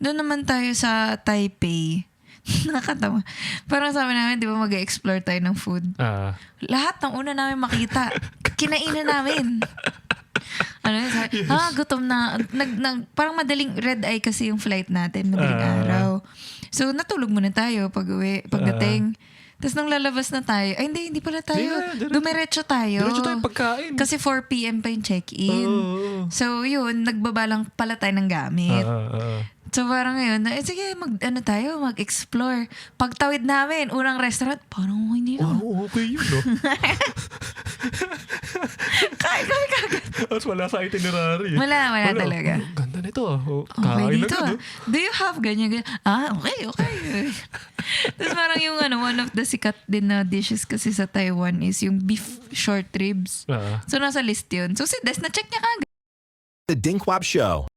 doon naman tayo sa Taipei. Nakakatawa. Parang sabi namin, di ba mag-explore tayo ng food. Lahat ng una namin makita, kinainan namin. Sabi, gutom na. Parang madaling red eye kasi yung flight natin, madaling araw. So, natulog muna tayo pagdating. Tapos nung lalabas na tayo, hindi pala tayo. Dumiretso tayo. Diretso tayo pagkain. Kasi 4 p.m. pa yung check-in. So, yun, nagbaba lang pala tayo ng gamit. So, parang ngayon, sige, mag-explore. Pagtawid namin, unang restaurant, parang hindi na. Okay yun, no? Kain kagad. Tapos wala sa itinerary. Wala talaga. Ganda nito. Okay Kain dito. agad. Do you have ganyan? Okay. Tapos parang yung one of the sikat din na dishes kasi sa Taiwan is yung beef short ribs. So, nasa list yun. So, si Des, na-check niya kagad. The Dinkwap Show.